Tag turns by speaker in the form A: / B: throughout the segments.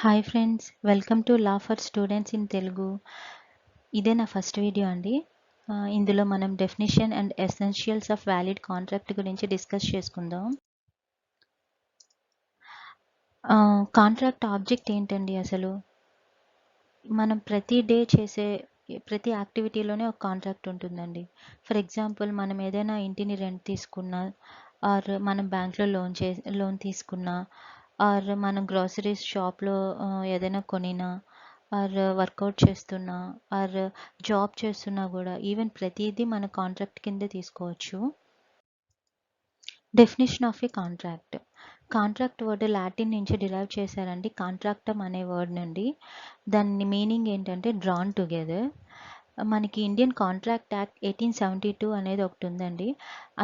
A: Hi friends, welcome to law for students in Telugu. ఇదే నా first video అండి. ఇందులో మనం definition and essentials of valid contract గురించి డిస్కస్ చేసుకుందాం. కాంట్రాక్ట్ ఆబ్జెక్ట్ ఏంటండి అసలు? మనం ప్రతి డే చేసే ప్రతి యాక్టివిటీలోనే ఒక కాంట్రాక్ట్ ఉంటుందండి. ఫర్ ఎగ్జాంపుల్, మనం ఏదైనా ఇంటిని రెంట్ తీసుకున్నా, ఆర్ మనం బ్యాంక్లో లోన్ తీసుకున్నా, ఆర్ మనం గ్రాసరీస్ షాప్లో ఏదైనా కొనినా, ఆర్ వర్కౌట్ చేస్తున్నా, ఆర్ జాబ్ చేస్తున్నా కూడా ఈవెన్ ప్రతిదీ మన కాంట్రాక్ట్ కిందే తీసుకోవచ్చు. Definition of a contract. Contract word Latin నుంచి డిరైవ్ చేశారండి, కాంట్రాక్టమ్ అనే వర్డ్ నుండి. దాని మీనింగ్ ఏంటంటే డ్రాన్ టుగెదర్. మనకి ఇండియన్ కాంట్రాక్ట్ యాక్ట్ 1872 అనేది ఒకటి ఉందండి.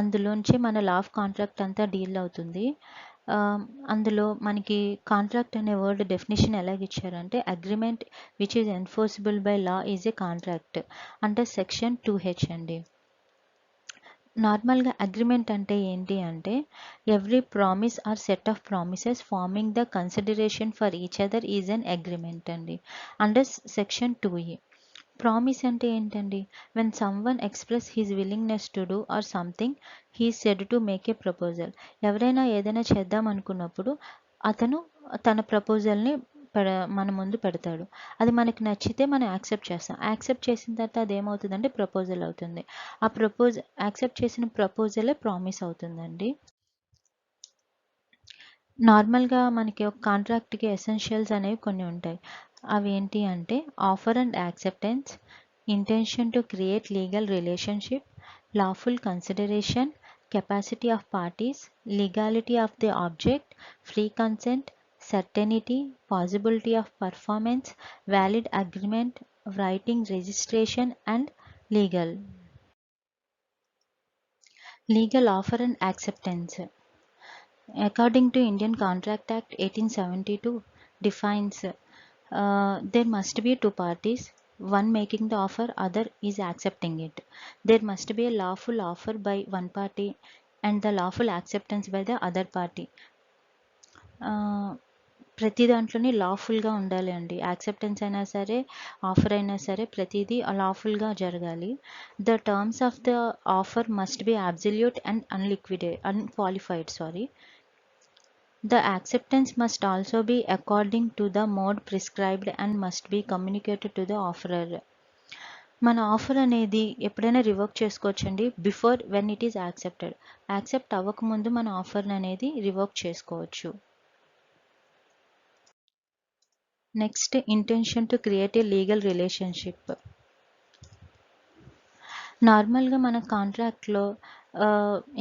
A: అందులోంచి మన లా ఆఫ్ కాంట్రాక్ట్ అంతా డీల్ అవుతుంది. అందులో మనకి కాంట్రాక్ట్ అనే వర్డ్ డెఫినేషన్ ఎలాగిచ్చారంటే, agreement which is enforceable by law is a contract అంటే సెక్షన్ 2H అండి. నార్మల్గా అగ్రిమెంట్ అంటే ఏంటి అంటే, every promise or set of promises forming the consideration for each other is an agreement అండి, అండర్ సెక్షన్ 2E. ప్రామిస్ అంటే ఏంటండి? When someone express his willingness to do or something he said to make a proposal. ఎవరైనా ఏదైనా చేద్దాం అనుకున్నప్పుడు అతను తన ప్రపోజల్ని మన ముందు పెడతాడు. అది మనకి నచ్చితే మనం యాక్సెప్ట్ చేస్తాం. యాక్సెప్ట్ చేసిన తర్వాత అది ఏమవుతుందంటే ప్రపోజల్ అవుతుంది. ఆ యాక్సెప్ట్ చేసిన ప్రపోజలే ప్రామిస్ అవుతుందండి. నార్మల్గా మనకి ఒక కాంట్రాక్ట్కి ఎసెన్షియల్స్ అనేవి కొన్ని ఉంటాయి. అవి ఏంటి అంటే offer and acceptance, intention to create legal relationship, lawful consideration, capacity of parties, legality of the object, free consent, certainty, possibility of performance, valid agreement, writing registration, and legal. Legal offer and acceptance. According to Indian Contract Act 1872 defines there must be two parties, one making the offer, other is accepting it. There must be a lawful offer by one party and the lawful acceptance by the other party. ప్రతి దాంట్లోని లాఫుల్గా ఉండాలి అండి. Acceptance అయినా సరే, offer అయినా సరే, ప్రతిదీ లాఫుల్గా జరగాలి. The terms of the offer must be absolute and unqualified. The acceptance must also be according to the mode prescribed and must be communicated to the offerer. మన ఆఫర్ అనేది ఎప్పుడైనా రివోక్ చేసుకోవచ్చండి, before when it is accepted. Accept అవ్వకముందు మన offer అనేది revoke చేసుకోవచ్చు. Next, intention to create a legal relationship. నార్మల్గా మన కాంట్రాక్ట్లో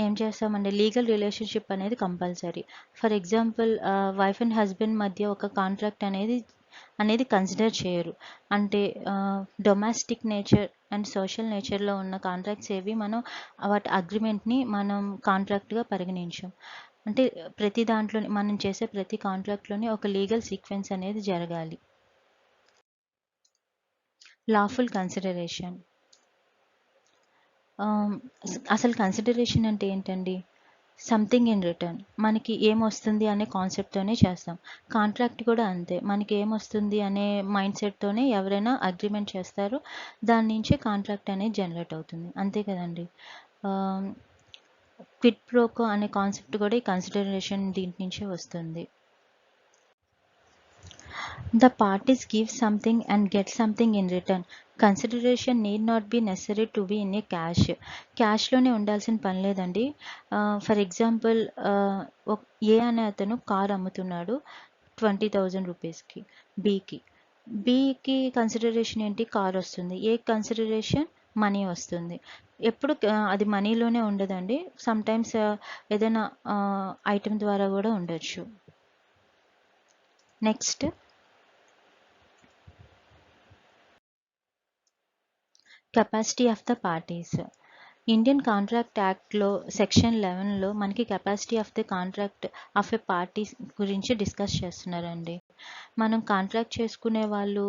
A: ఏం చేస్తామండి, లీగల్ రిలేషన్షిప్ అనేది compulsory. For example, wife and husband మధ్య ఒక కాంట్రాక్ట్ అనేది కన్సిడర్ చేయరు. అంటే డొమెస్టిక్ నేచర్ అండ్ సోషల్ నేచర్లో ఉన్న కాంట్రాక్ట్స్ ఏవి మనం వాటి అగ్రిమెంట్ని మనం కాంట్రాక్ట్గా పరిగణించాం. అంటే ప్రతి దాంట్లో మనం చేసే ప్రతి కాంట్రాక్ట్లోని ఒక లీగల్ సీక్వెన్స్ అనేది జరగాలి. Lawful consideration. అసలు కన్సిడరేషన్ అంటే ఏంటండి? Something in return. మనకి ఏమొస్తుంది అనే కాన్సెప్ట్తోనే చేస్తాం. కాంట్రాక్ట్ కూడా అంతే. మనకి ఏమొస్తుంది అనే మైండ్ సెట్తోనే ఎవరైనా అగ్రిమెంట్ చేస్తారు. దాని నుంచే కాంట్రాక్ట్ అనేది జనరేట్ అవుతుంది. అంతే కదండి. క్విడ్ ప్రోకో అనే కాన్సెప్ట్ కూడా ఈ కన్సిడరేషన్ దీని నుంచే వస్తుంది. The parties give something and get something in return. Consideration need not be necessary to be in a cash. క్యాష్లోనే ఉండాల్సిన పని లేదండి. ఫర్ ఎగ్జాంపుల్, ఏ అనే అతను కార్ అమ్ముతున్నాడు 20,000 రూపీస్కి బీకి కన్సిడరేషన్ ఏంటి? కార్ వస్తుంది. ఏ కన్సిడరేషన్? మనీ వస్తుంది. ఎప్పుడు అది మనీలోనే ఉండదండి. సమ్టైమ్స్ ఏదైనా ఐటమ్ ద్వారా కూడా ఉండొచ్చు. Next, capacity of the parties. Indian contract యాక్ట్లో సెక్షన్ 11లో మనకి capacity of the contract of a party గురించి డిస్కస్ చేస్తున్నారండి. మనం కాంట్రాక్ట్ చేసుకునే వాళ్ళు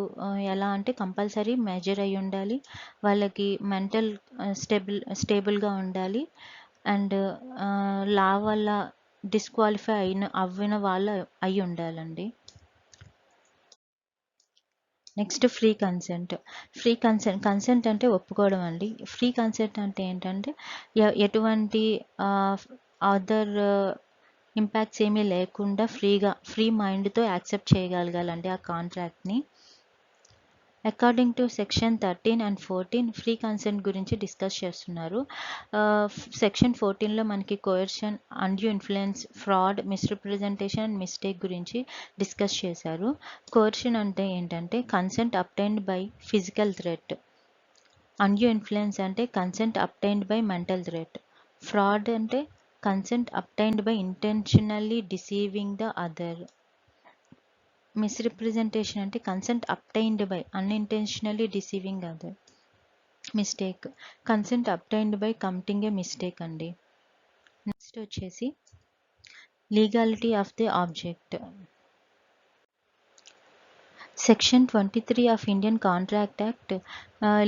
A: ఎలా అంటే కంపల్సరీ మెజర్ అయి ఉండాలి, వాళ్ళకి మెంటల్ స్టేబుల్గా ఉండాలి, అండ్ లా వల్ల డిస్క్వాలిఫై అవ్విన వాళ్ళు అయి ఉండాలండి. Next free consent. కన్సెంట్ అంటే ఒప్పుకోవడం అండి. ఫ్రీ కన్సెంట్ అంటే ఏంటంటే ఎటువంటి అదర్ ఇంపాక్ట్స్ ఏమీ లేకుండా ఫ్రీ మైండ్తో యాక్సెప్ట్ చేయగలగాలండి ఆ కాంట్రాక్ట్ని. According to section 13 and 14 free consent గురించి డిస్కస్ చేస్తున్నారు. సెక్షన్ 14లో మనకి coercion, undue influence, fraud, misrepresentation and mistake గురించి డిస్కస్ చేశారు. కోయర్షన్ అంటే ఏంటంటే consent obtained by physical threat. Undue influence అంటే consent obtained by mental threat. Fraud అంటే consent obtained by intentionally deceiving the other. Misrepresentation అంటే consent obtained by unintentionally deceiving other. Mistake, consent obtained by committing a mistake అండి. Next వచ్చేసి legality of the object. Section 23 of Indian contract act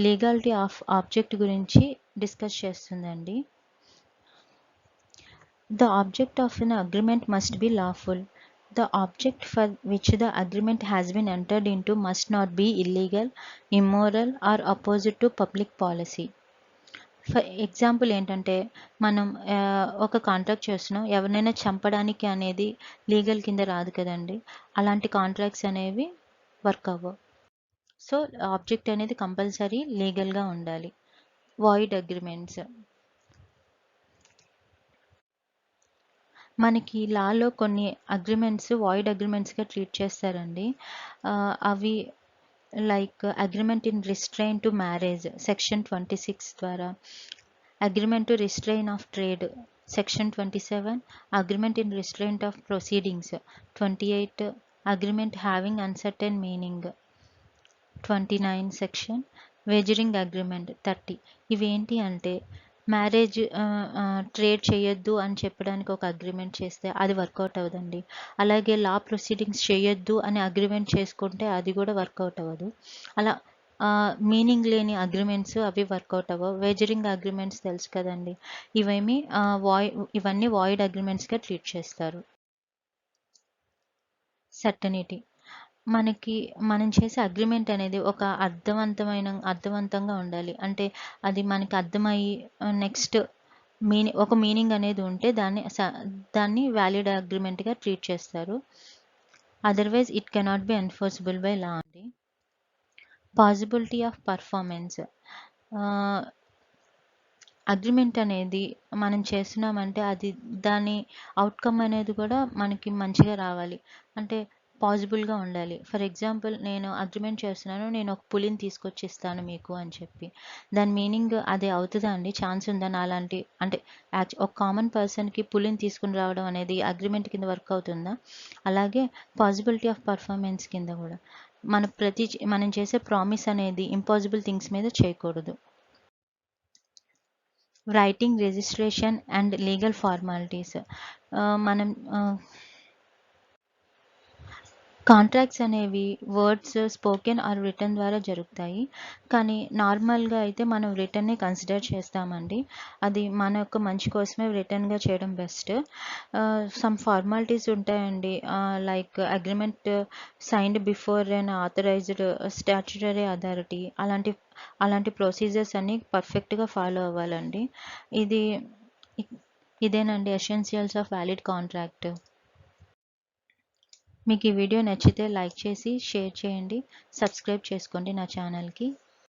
A: legality of object గురించి discuss చేస్తుందండి. The object of an agreement must be lawful. The object for which the agreement has been entered into must not be illegal, immoral or opposite to public policy. For example ఏంటంటే మనం ఒక contract చేస్తున్నాం, ఎవరినైనా చంపడానికి అనేది legal కింద రాదు కదండి. అలాంటి కాంట్రాక్ట్స్ అనేవి వర్క్ అవ్వవు. సో ఆబ్జెక్ట్ అనేది కంపల్సరీ లీగల్గా ఉండాలి. Void agreements. మనకి లాలో కొన్ని అగ్రిమెంట్స్ వాయిడ్ అగ్రిమెంట్స్గా ట్రీట్ చేస్తారండి. అవి like agreement in restrain to marriage section 26 ద్వారా, agreement to restrain of trade section 27, agreement in restraint of proceedings 28, agreement having uncertain meaning 29 section, wagering agreement 30. ఇవేంటి అంటే మ్యారేజ్ ట్రేడ్ చేయొద్దు అని చెప్పడానికి ఒక అగ్రిమెంట్ చేస్తే అది వర్కౌట్ అవ్వదండి. అలాగే లా ప్రొసీడింగ్స్ చేయొద్దు అని అగ్రిమెంట్ చేసుకుంటే అది కూడా వర్కౌట్ అవ్వదు. అలా మీనింగ్ లేని అగ్రిమెంట్స్ అవి వర్కౌట్ అవ్వవు. వేజరింగ్ అగ్రిమెంట్స్ తెలుసు కదండి, ఇవన్నీ వాయిడ్ అగ్రిమెంట్స్గా ట్రీట్ చేస్తారు. సర్టనిటీ. మనం చేసే అగ్రిమెంట్ అనేది ఒక అర్థవంతంగా ఉండాలి. అంటే అది మనకి అర్థమయ్యి నెక్స్ట్ ఒక మీనింగ్ అనేది ఉంటే దాన్ని వ్యాలిడ్ అగ్రిమెంట్గా ట్రీట్ చేస్తారు. Otherwise it cannot be enforceable by law అండి. Possibility of performance. అగ్రిమెంట్ అనేది మనం చేస్తున్నామంటే దాని అవుట్కమ్ అనేది కూడా మనకి మంచిగా రావాలి, అంటే పాసిబుల్గా ఉండాలి. ఫర్ ఎగ్జాంపుల్ నేను అగ్రిమెంట్ చేస్తున్నాను, నేను ఒక పులిని తీసుకొచ్చి ఇస్తాను మీకు అని చెప్పి, దాని మీనింగ్ అది అవుతుందా అండి? ఛాన్స్ ఉందా? అలాంటి అంటే ఒక కామన్ పర్సన్కి పులిని తీసుకుని రావడం అనేది అగ్రిమెంట్ కింద వర్క్ అవుతుందా? అలాగే పాసిబిలిటీ ఆఫ్ పర్ఫార్మెన్స్ కింద కూడా మనం చేసే ప్రామిస్ అనేది ఇంపాసిబుల్ థింగ్స్ మీద చేయకూడదు. Writing, registration and legal formalities. మనం కాంట్రాక్ట్స్ అనేవి వర్డ్స్ స్పోకెన్ ఆర్ రిటర్న్ ద్వారా జరుగుతాయి, కానీ నార్మల్గా అయితే మనం రిటర్నే కన్సిడర్ చేస్తామండి. అది మన యొక్క మంచి కోసమే రిటర్న్గా చేయడం బెస్ట్. సమ్ ఫార్మాలిటీస్ ఉంటాయండి, లైక్ అగ్రిమెంట్ సైన్డ్ బిఫోర్ అన్ ఆథరైజ్డ్ స్టాట్యుటరీ అథారిటీ. అలాంటి ప్రొసీజర్స్ అన్నీ పర్ఫెక్ట్గా ఫాలో అవ్వాలండి. ఇదేనండి ఎసెన్షియల్స్ ఆఫ్ వ్యాలిడ్ కాంట్రాక్ట్. మీకు ఈ వీడియో నచ్చితే లైక్ చేసి షేర్ చేయండి, సబ్స్క్రైబ్ చేసుకోండి నా ఛానల్కి.